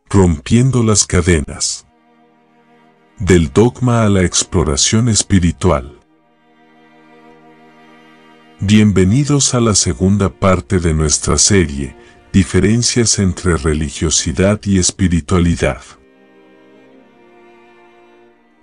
Rompiendo las cadenas. Del dogma a la exploración espiritual. Bienvenidos a la segunda parte de nuestra serie, Diferencias entre religiosidad y espiritualidad.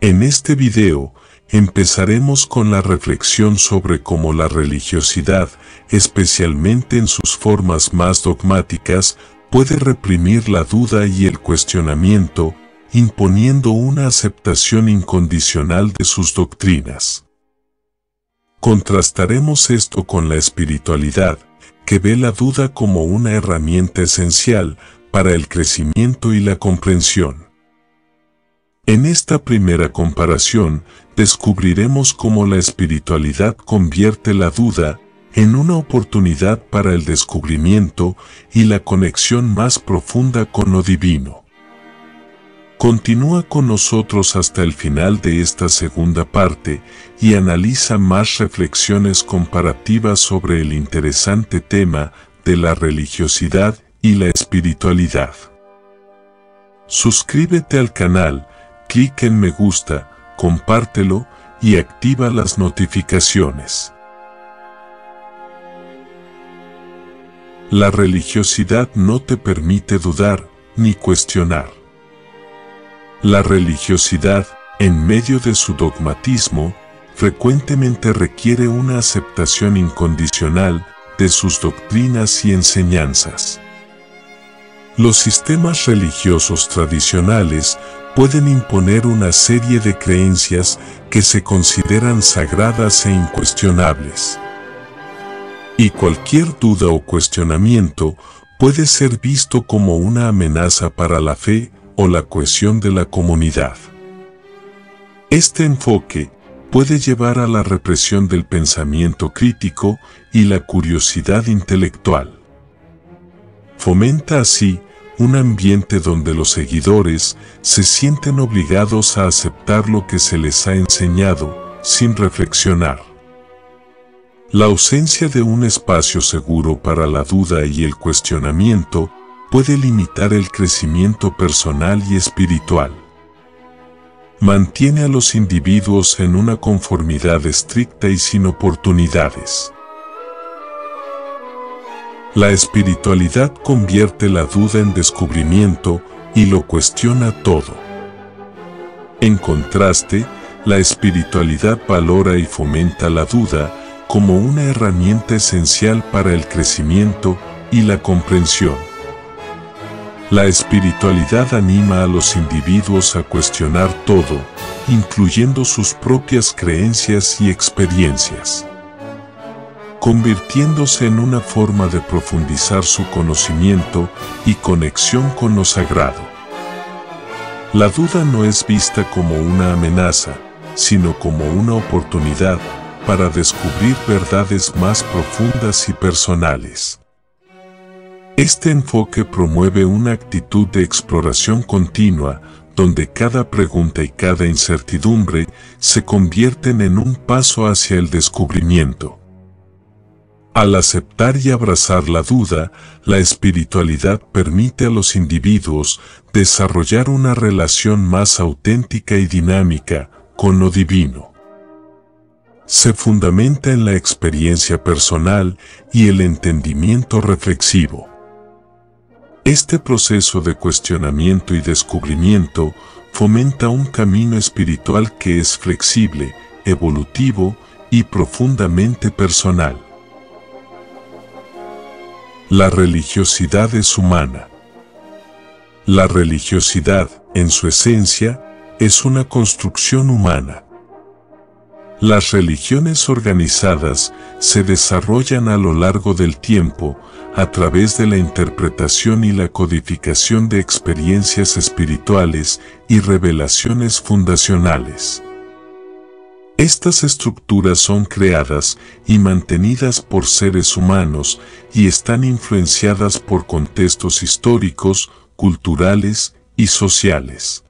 En este video, empezaremos con la reflexión sobre cómo la religiosidad, especialmente en sus formas más dogmáticas, puede reprimir la duda y el cuestionamiento, imponiendo una aceptación incondicional de sus doctrinas. Contrastaremos esto con la espiritualidad, que ve la duda como una herramienta esencial para el crecimiento y la comprensión. En esta primera comparación, descubriremos cómo la espiritualidad convierte la duda en una oportunidad para el descubrimiento y la conexión más profunda con lo divino. Continúa con nosotros hasta el final de esta segunda parte y analiza más reflexiones comparativas sobre el interesante tema de la religiosidad y la espiritualidad. Suscríbete al canal, clic en me gusta, compártelo y activa las notificaciones. La religiosidad no te permite dudar ni cuestionar. La religiosidad, en medio de su dogmatismo, frecuentemente requiere una aceptación incondicional de sus doctrinas y enseñanzas. Los sistemas religiosos tradicionales pueden imponer una serie de creencias que se consideran sagradas e incuestionables. Y cualquier duda o cuestionamiento puede ser visto como una amenaza para la fe o la cohesión de la comunidad. Este enfoque puede llevar a la represión del pensamiento crítico y la curiosidad intelectual. Fomenta así un ambiente donde los seguidores se sienten obligados a aceptar lo que se les ha enseñado, sin reflexionar. La ausencia de un espacio seguro para la duda y el cuestionamiento puede limitar el crecimiento personal y espiritual. Mantiene a los individuos en una conformidad estricta y sin oportunidades. La espiritualidad convierte la duda en descubrimiento y lo cuestiona todo. En contraste, la espiritualidad valora y fomenta la duda como una herramienta esencial para el crecimiento y la comprensión. La espiritualidad anima a los individuos a cuestionar todo, incluyendo sus propias creencias y experiencias, convirtiéndose en una forma de profundizar su conocimiento y conexión con lo sagrado. La duda no es vista como una amenaza, sino como una oportunidad para descubrir verdades más profundas y personales. Este enfoque promueve una actitud de exploración continua, donde cada pregunta y cada incertidumbre se convierten en un paso hacia el descubrimiento. Al aceptar y abrazar la duda, la espiritualidad permite a los individuos desarrollar una relación más auténtica y dinámica con lo divino. Se fundamenta en la experiencia personal y el entendimiento reflexivo. Este proceso de cuestionamiento y descubrimiento fomenta un camino espiritual que es flexible, evolutivo y profundamente personal. La religiosidad es humana. La religiosidad, en su esencia, es una construcción humana. Las religiones organizadas se desarrollan a lo largo del tiempo a través de la interpretación y la codificación de experiencias espirituales y revelaciones fundacionales. Estas estructuras son creadas y mantenidas por seres humanos y están influenciadas por contextos históricos, culturales y sociales.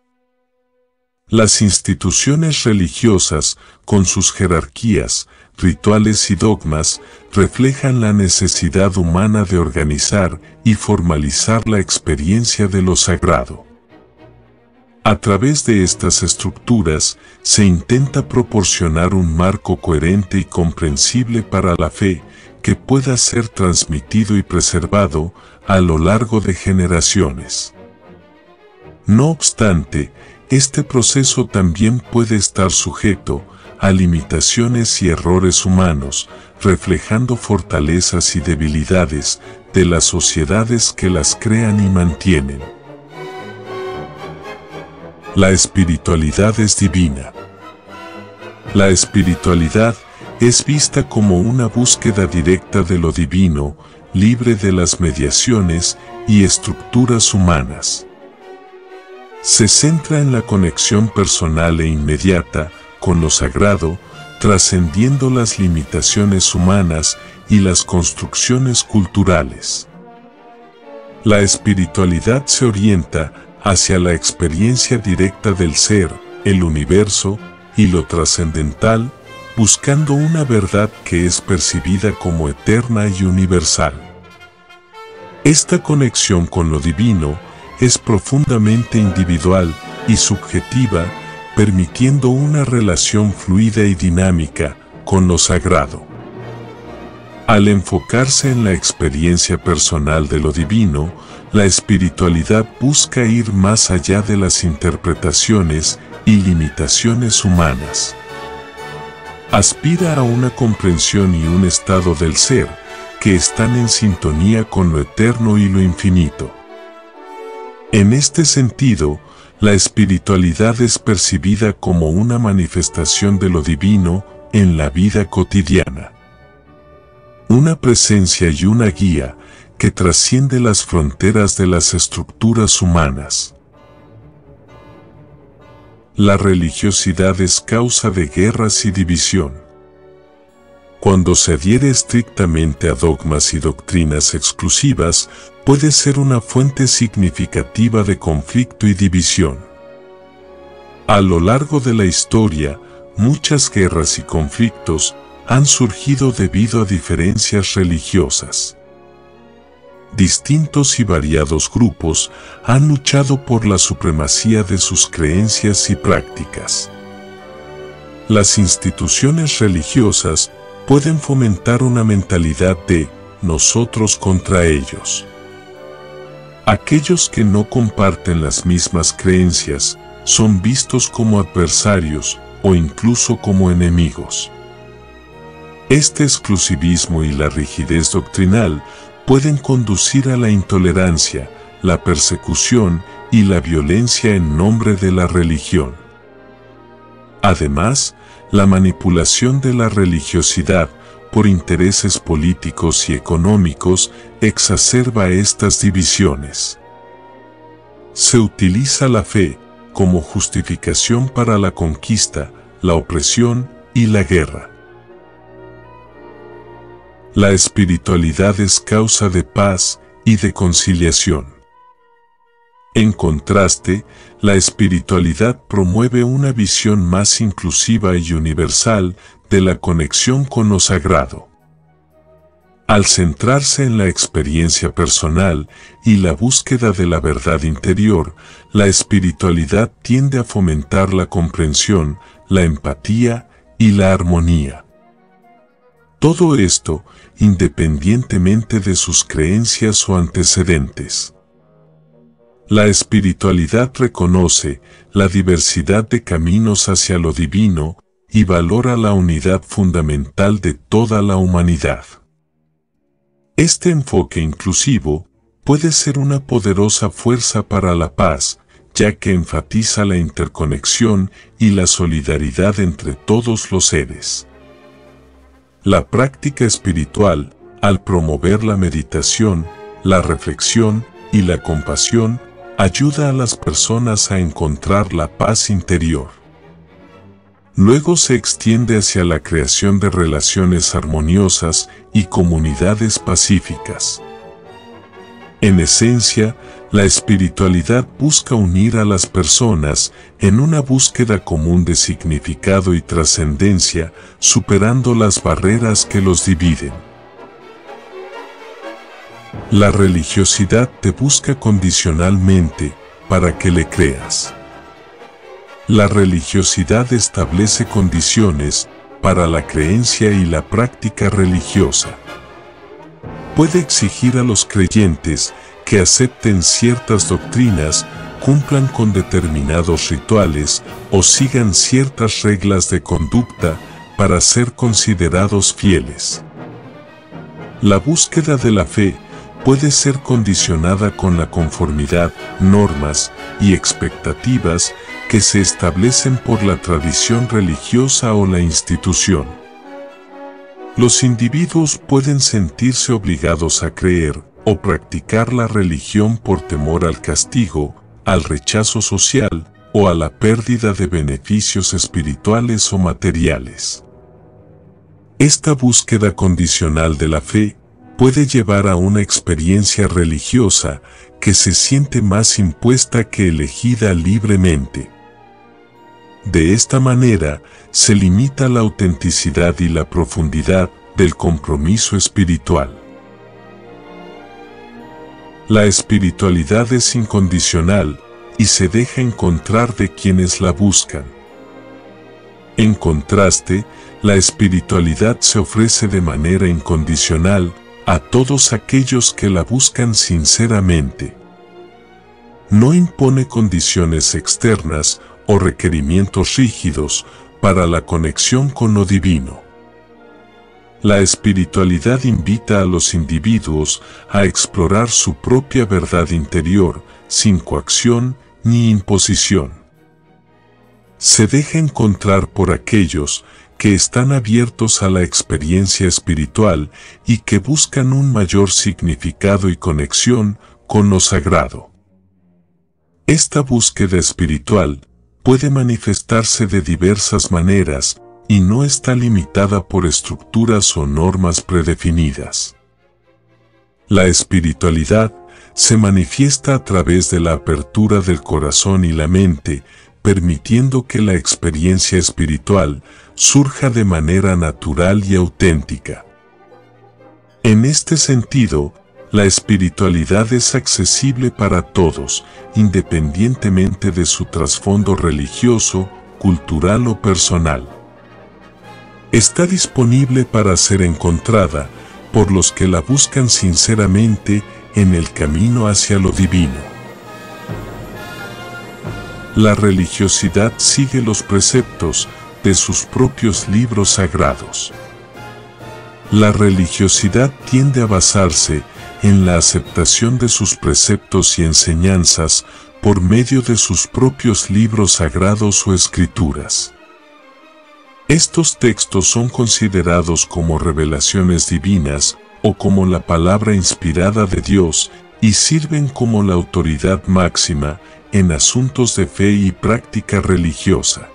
Las instituciones religiosas, con sus jerarquías, rituales y dogmas, reflejan la necesidad humana de organizar y formalizar la experiencia de lo sagrado. A través de estas estructuras, se intenta proporcionar un marco coherente y comprensible para la fe, que pueda ser transmitido y preservado a lo largo de generaciones. No obstante, este proceso también puede estar sujeto a limitaciones y errores humanos, reflejando fortalezas y debilidades de las sociedades que las crean y mantienen. La espiritualidad es divina. La espiritualidad es vista como una búsqueda directa de lo divino, libre de las mediaciones y estructuras humanas. Se centra en la conexión personal e inmediata con lo sagrado, trascendiendo las limitaciones humanas y las construcciones culturales. La espiritualidad se orienta hacia la experiencia directa del ser, el universo y lo trascendental, buscando una verdad que es percibida como eterna y universal. Esta conexión con lo divino es profundamente individual y subjetiva, permitiendo una relación fluida y dinámica con lo sagrado. Al enfocarse en la experiencia personal de lo divino, la espiritualidad busca ir más allá de las interpretaciones y limitaciones humanas. Aspira a una comprensión y un estado del ser que están en sintonía con lo eterno y lo infinito. En este sentido, la espiritualidad es percibida como una manifestación de lo divino en la vida cotidiana. Una presencia y una guía que trasciende las fronteras de las estructuras humanas. La religiosidad es causa de guerras y división. Cuando se adhiere estrictamente a dogmas y doctrinas exclusivas, puede ser una fuente significativa de conflicto y división. A lo largo de la historia, muchas guerras y conflictos han surgido debido a diferencias religiosas. Distintos y variados grupos han luchado por la supremacía de sus creencias y prácticas. Las instituciones religiosas pueden fomentar una mentalidad de nosotros contra ellos. Aquellos que no comparten las mismas creencias son vistos como adversarios o incluso como enemigos. Este exclusivismo y la rigidez doctrinal pueden conducir a la intolerancia, la persecución y la violencia en nombre de la religión. Además, la manipulación de la religiosidad por intereses políticos y económicos exacerba estas divisiones. Se utiliza la fe como justificación para la conquista, la opresión y la guerra. La espiritualidad es causa de paz y de conciliación. En contraste, la espiritualidad promueve una visión más inclusiva y universal de la conexión con lo sagrado. Al centrarse en la experiencia personal y la búsqueda de la verdad interior, la espiritualidad tiende a fomentar la comprensión, la empatía y la armonía. Todo esto, independientemente de sus creencias o antecedentes. La espiritualidad reconoce la diversidad de caminos hacia lo divino y valora la unidad fundamental de toda la humanidad. Este enfoque inclusivo puede ser una poderosa fuerza para la paz, ya que enfatiza la interconexión y la solidaridad entre todos los seres. La práctica espiritual, al promover la meditación, la reflexión y la compasión, ayuda a las personas a encontrar la paz interior. Luego se extiende hacia la creación de relaciones armoniosas y comunidades pacíficas. En esencia, la espiritualidad busca unir a las personas en una búsqueda común de significado y trascendencia, superando las barreras que los dividen. La religiosidad te busca condicionalmente para que le creas. La religiosidad establece condiciones para la creencia y la práctica religiosa. Puede exigir a los creyentes que acepten ciertas doctrinas, cumplan con determinados rituales o sigan ciertas reglas de conducta para ser considerados fieles. La búsqueda de la fe puede ser condicionada con la conformidad, normas y expectativas que se establecen por la tradición religiosa o la institución. Los individuos pueden sentirse obligados a creer o practicar la religión por temor al castigo, al rechazo social o a la pérdida de beneficios espirituales o materiales. Esta búsqueda condicional de la fe puede llevar a una experiencia religiosa que se siente más impuesta que elegida libremente. De esta manera, se limita la autenticidad y la profundidad del compromiso espiritual. La espiritualidad es incondicional y se deja encontrar de quienes la buscan. En contraste, la espiritualidad se ofrece de manera incondicional a todos aquellos que la buscan sinceramente. No impone condiciones externas o requerimientos rígidos para la conexión con lo divino. La espiritualidad invita a los individuos a explorar su propia verdad interior, sin coacción ni imposición. Se deja encontrar por aquellos que están abiertos a la experiencia espiritual y que buscan un mayor significado y conexión con lo sagrado. Esta búsqueda espiritual puede manifestarse de diversas maneras y no está limitada por estructuras o normas predefinidas. La espiritualidad se manifiesta a través de la apertura del corazón y la mente, permitiendo que la experiencia espiritual surja de manera natural y auténtica. En este sentido, la espiritualidad es accesible para todos, independientemente de su trasfondo religioso, cultural o personal. Está disponible para ser encontrada por los que la buscan sinceramente en el camino hacia lo divino. La religiosidad sigue los preceptos de sus propios libros sagrados. La religiosidad tiende a basarse en la aceptación de sus preceptos y enseñanzas por medio de sus propios libros sagrados o escrituras. Estos textos son considerados como revelaciones divinas o como la palabra inspirada de Dios y sirven como la autoridad máxima en asuntos de fe y práctica religiosa.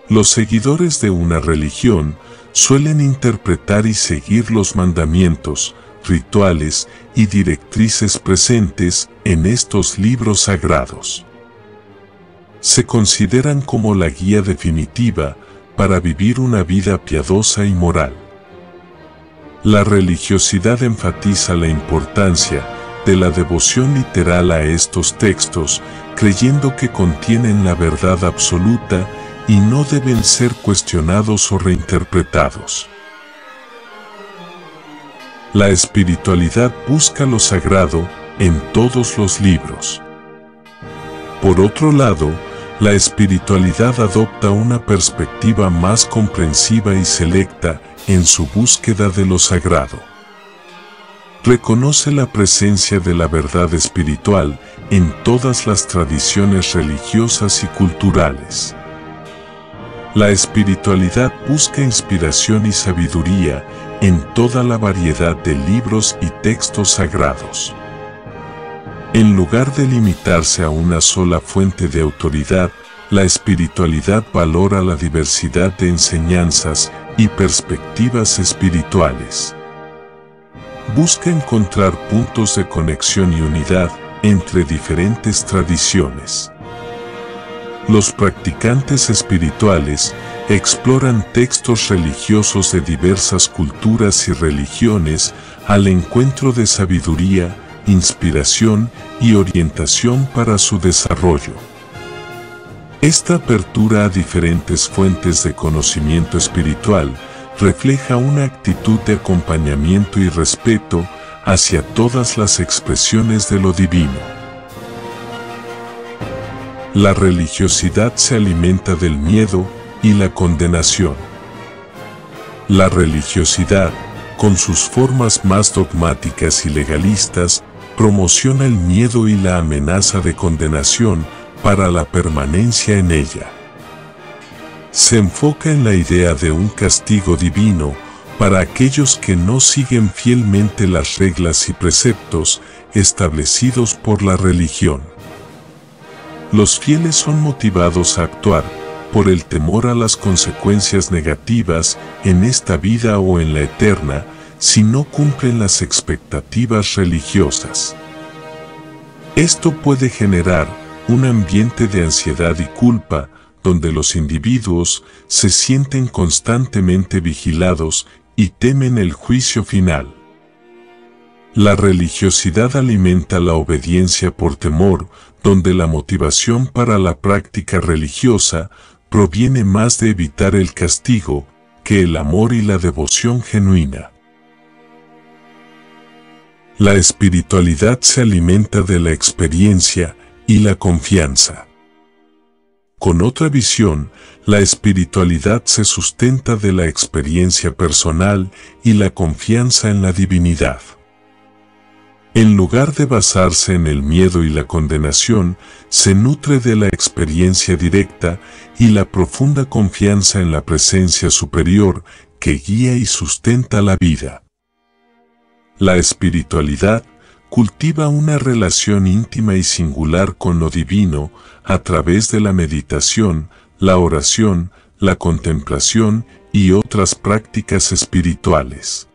Los seguidores de una religión suelen interpretar y seguir los mandamientos, rituales y directrices presentes en estos libros sagrados. Se consideran como la guía definitiva para vivir una vida piadosa y moral. La religiosidad enfatiza la importancia de la devoción literal a estos textos, creyendo que contienen la verdad absoluta y no deben ser cuestionados o reinterpretados. La espiritualidad busca lo sagrado en todos los libros. Por otro lado, la espiritualidad adopta una perspectiva más comprensiva y selecta en su búsqueda de lo sagrado. Reconoce la presencia de la verdad espiritual en todas las tradiciones religiosas y culturales. La espiritualidad busca inspiración y sabiduría en toda la variedad de libros y textos sagrados. En lugar de limitarse a una sola fuente de autoridad, la espiritualidad valora la diversidad de enseñanzas y perspectivas espirituales. busca encontrar puntos de conexión y unidad entre diferentes tradiciones. Los practicantes espirituales exploran textos religiosos de diversas culturas y religiones al encuentro de sabiduría, inspiración y orientación para su desarrollo. Esta apertura a diferentes fuentes de conocimiento espiritual refleja una actitud de acompañamiento y respeto hacia todas las expresiones de lo divino. La religiosidad se alimenta del miedo y la condenación. La religiosidad, con sus formas más dogmáticas y legalistas, promociona el miedo y la amenaza de condenación para la permanencia en ella. Se enfoca en la idea de un castigo divino para aquellos que no siguen fielmente las reglas y preceptos establecidos por la religión. Los fieles son motivados a actuar por el temor a las consecuencias negativas en esta vida o en la eterna si no cumplen las expectativas religiosas. Esto puede generar un ambiente de ansiedad y culpa donde los individuos se sienten constantemente vigilados y temen el juicio final. La religiosidad alimenta la obediencia por temor, donde la motivación para la práctica religiosa proviene más de evitar el castigo que el amor y la devoción genuina. La espiritualidad se alimenta de la experiencia y la confianza. Con otra visión, la espiritualidad se sustenta de la experiencia personal y la confianza en la divinidad. En lugar de basarse en el miedo y la condenación, se nutre de la experiencia directa y la profunda confianza en la presencia superior que guía y sustenta la vida. La espiritualidad cultiva una relación íntima y singular con lo divino a través de la meditación, la oración, la contemplación y otras prácticas espirituales.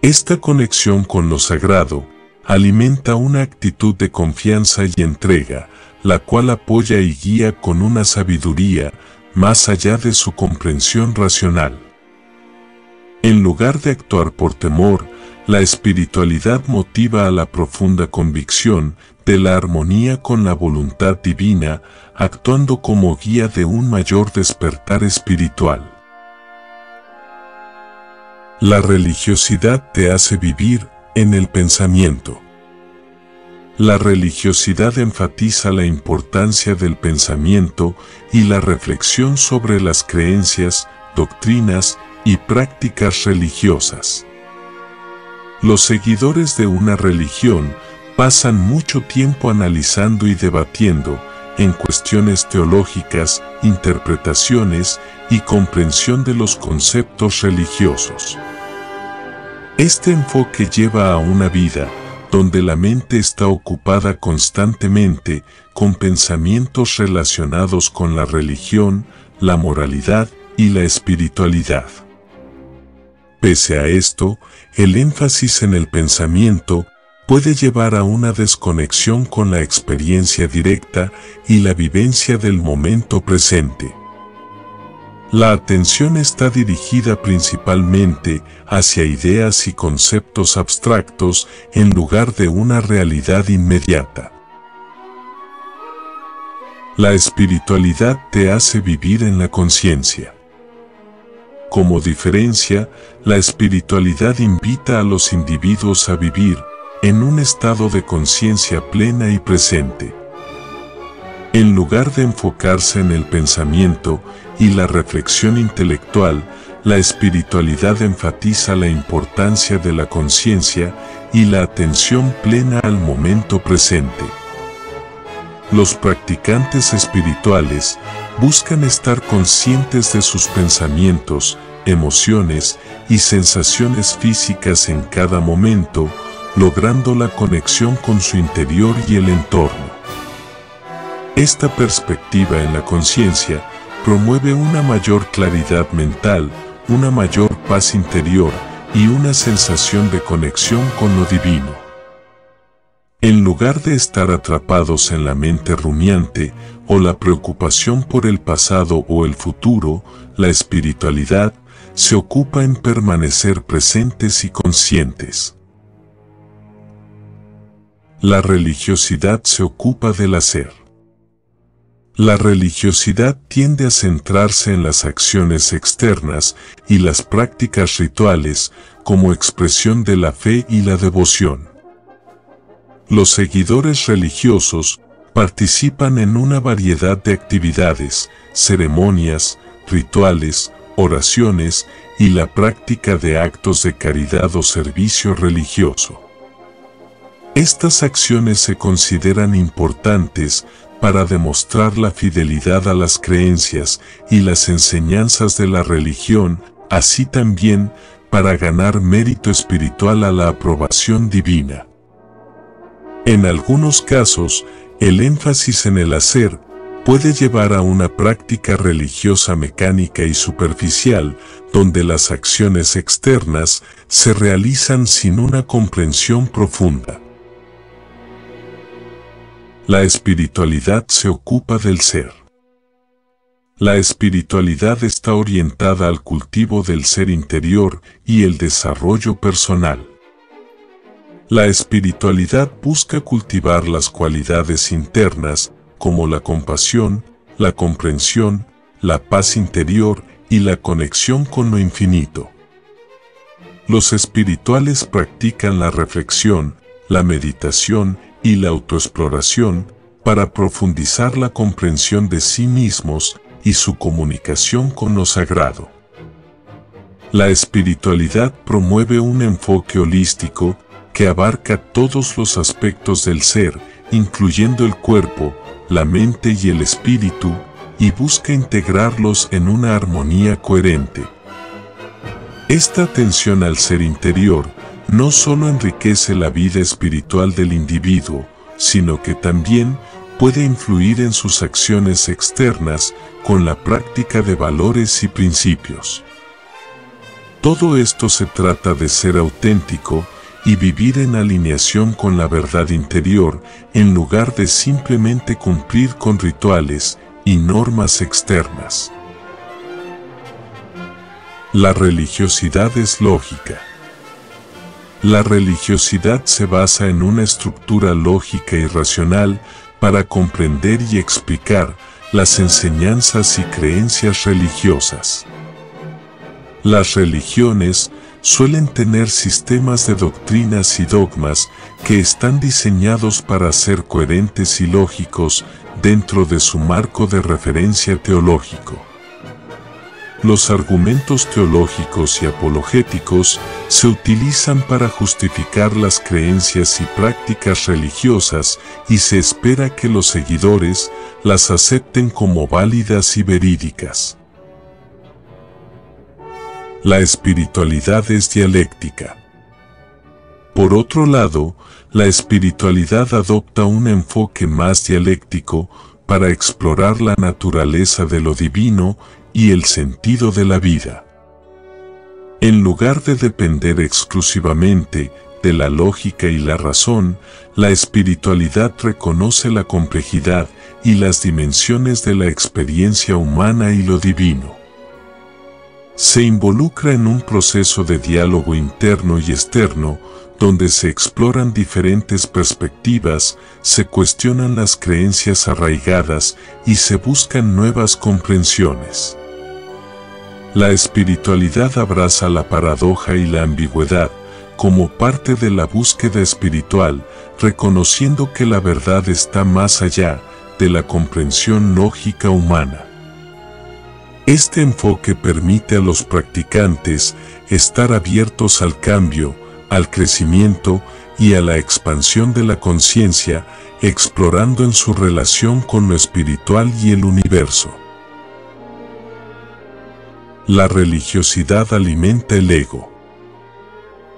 Esta conexión con lo sagrado alimenta una actitud de confianza y entrega, la cual apoya y guía con una sabiduría más allá de su comprensión racional. En lugar de actuar por temor, la espiritualidad motiva a la profunda convicción de la armonía con la voluntad divina, actuando como guía de un mayor despertar espiritual. La religiosidad te hace vivir en el pensamiento. La religiosidad enfatiza la importancia del pensamiento y la reflexión sobre las creencias, doctrinas y prácticas religiosas. Los seguidores de una religión pasan mucho tiempo analizando y debatiendo en cuestiones teológicas, interpretaciones y comprensión de los conceptos religiosos. Este enfoque lleva a una vida donde la mente está ocupada constantemente con pensamientos relacionados con la religión, la moralidad y la espiritualidad. Pese a esto, el énfasis en el pensamiento puede llevar a una desconexión con la experiencia directa y la vivencia del momento presente. La atención está dirigida principalmente hacia ideas y conceptos abstractos en lugar de una realidad inmediata. La espiritualidad te hace vivir en la conciencia. Como diferencia, la espiritualidad invita a los individuos a vivir en un estado de conciencia plena y presente. En lugar de enfocarse en el pensamiento y la reflexión intelectual, la espiritualidad enfatiza la importancia de la conciencia y la atención plena al momento presente. Los practicantes espirituales buscan estar conscientes de sus pensamientos, emociones y sensaciones físicas en cada momento, logrando la conexión con su interior y el entorno. Esta perspectiva en la conciencia promueve una mayor claridad mental, una mayor paz interior y una sensación de conexión con lo divino. En lugar de estar atrapados en la mente rumiante o la preocupación por el pasado o el futuro, la espiritualidad se ocupa en permanecer presentes y conscientes. La religiosidad se ocupa del hacer. La religiosidad tiende a centrarse en las acciones externas y las prácticas rituales como expresión de la fe y la devoción. Los seguidores religiosos participan en una variedad de actividades, ceremonias, rituales, oraciones y la práctica de actos de caridad o servicio religioso. Estas acciones se consideran importantes para demostrar la fidelidad a las creencias y las enseñanzas de la religión, así también para ganar mérito espiritual a la aprobación divina. En algunos casos, el énfasis en el hacer puede llevar a una práctica religiosa mecánica y superficial, donde las acciones externas se realizan sin una comprensión profunda. La espiritualidad se ocupa del ser. La espiritualidad está orientada al cultivo del ser interior y el desarrollo personal. La espiritualidad busca cultivar las cualidades internas, como la compasión, la comprensión, la paz interior y la conexión con lo infinito. Los espirituales practican la reflexión, la meditación y la autoexploración para profundizar la comprensión de sí mismos y su comunicación con lo sagrado. La espiritualidad promueve un enfoque holístico que abarca todos los aspectos del ser, incluyendo el cuerpo, la mente y el espíritu, y busca integrarlos en una armonía coherente. Esta atención al ser interior no solo enriquece la vida espiritual del individuo, sino que también puede influir en sus acciones externas con la práctica de valores y principios. Todo esto se trata de ser auténtico y vivir en alineación con la verdad interior, en lugar de simplemente cumplir con rituales y normas externas. La religiosidad es lógica. La religiosidad se basa en una estructura lógica y racional para comprender y explicar las enseñanzas y creencias religiosas. Las religiones suelen tener sistemas de doctrinas y dogmas que están diseñados para ser coherentes y lógicos dentro de su marco de referencia teológico. Los argumentos teológicos y apologéticos se utilizan para justificar las creencias y prácticas religiosas y se espera que los seguidores las acepten como válidas y verídicas. La espiritualidad es dialéctica. Por otro lado, la espiritualidad adopta un enfoque más dialéctico para explorar la naturaleza de lo divino y el sentido de la vida. En lugar de depender exclusivamente de la lógica y la razón, la espiritualidad reconoce la complejidad y las dimensiones de la experiencia humana y lo divino. Se involucra en un proceso de diálogo interno y externo, donde se exploran diferentes perspectivas, se cuestionan las creencias arraigadas y se buscan nuevas comprensiones. La espiritualidad abraza la paradoja y la ambigüedad como parte de la búsqueda espiritual, reconociendo que la verdad está más allá de la comprensión lógica humana. Este enfoque permite a los practicantes estar abiertos al cambio, al crecimiento y a la expansión de la conciencia, explorando en su relación con lo espiritual y el universo. La religiosidad alimenta el ego.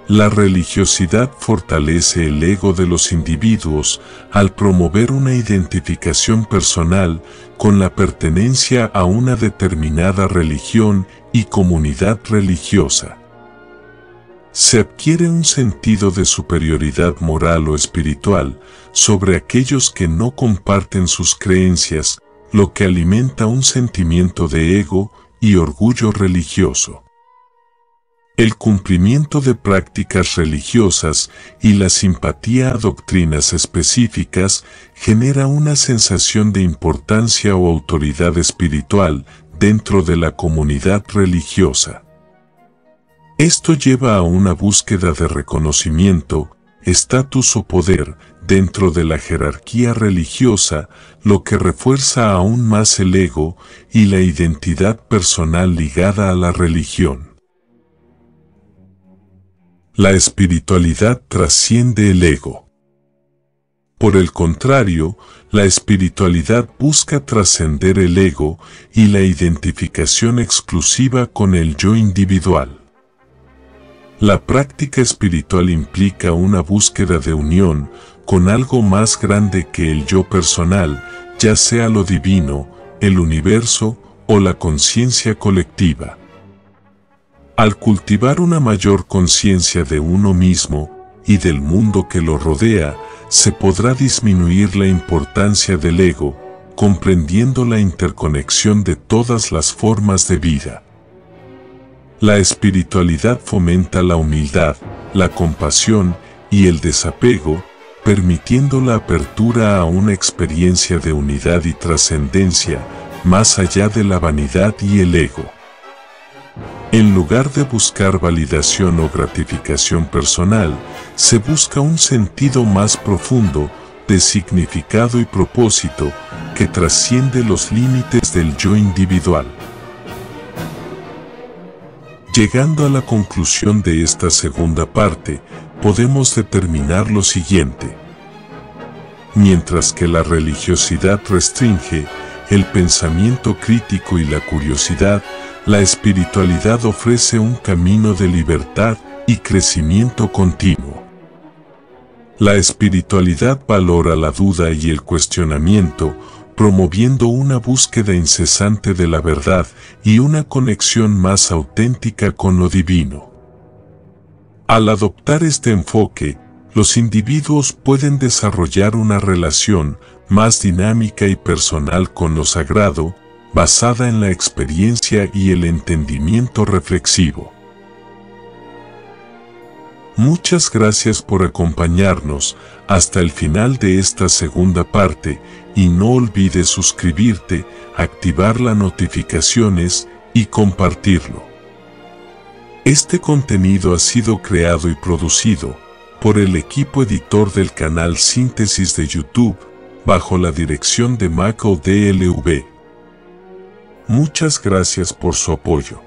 La religiosidad fortalece el ego de los individuos al promover una identificación personal con la pertenencia a una determinada religión y comunidad religiosa. se adquiere un sentido de superioridad moral o espiritual sobre aquellos que no comparten sus creencias, lo que alimenta un sentimiento de ego y orgullo religioso. El cumplimiento de prácticas religiosas y la simpatía a doctrinas específicas genera una sensación de importancia o autoridad espiritual dentro de la comunidad religiosa. Esto lleva a una búsqueda de reconocimiento, estatus o poder dentro de la jerarquía religiosa, lo que refuerza aún más el ego y la identidad personal ligada a la religión. La espiritualidad trasciende el ego. Por el contrario, la espiritualidad busca trascender el ego y la identificación exclusiva con el yo individual. La práctica espiritual implica una búsqueda de unión con algo más grande que el yo personal, ya sea lo divino, el universo o la conciencia colectiva. Al cultivar una mayor conciencia de uno mismo y del mundo que lo rodea, se podrá disminuir la importancia del ego, comprendiendo la interconexión de todas las formas de vida. La espiritualidad fomenta la humildad, la compasión y el desapego, permitiendo la apertura a una experiencia de unidad y trascendencia, más allá de la vanidad y el ego. En lugar de buscar validación o gratificación personal, se busca un sentido más profundo de significado y propósito que trasciende los límites del yo individual. Llegando a la conclusión de esta segunda parte, podemos determinar lo siguiente. Mientras que la religiosidad restringe el pensamiento crítico y la curiosidad, la espiritualidad ofrece un camino de libertad y crecimiento continuo. La espiritualidad valora la duda y el cuestionamiento, promoviendo una búsqueda incesante de la verdad y una conexión más auténtica con lo divino. Al adoptar este enfoque, los individuos pueden desarrollar una relación más dinámica y personal con lo sagrado, basada en la experiencia y el entendimiento reflexivo. Muchas gracias por acompañarnos hasta el final de esta segunda parte y no olvides suscribirte, activar las notificaciones y compartirlo. Este contenido ha sido creado y producido por el equipo editor del canal Síntesis de YouTube, bajo la dirección de Michael DLV. Muchas gracias por su apoyo.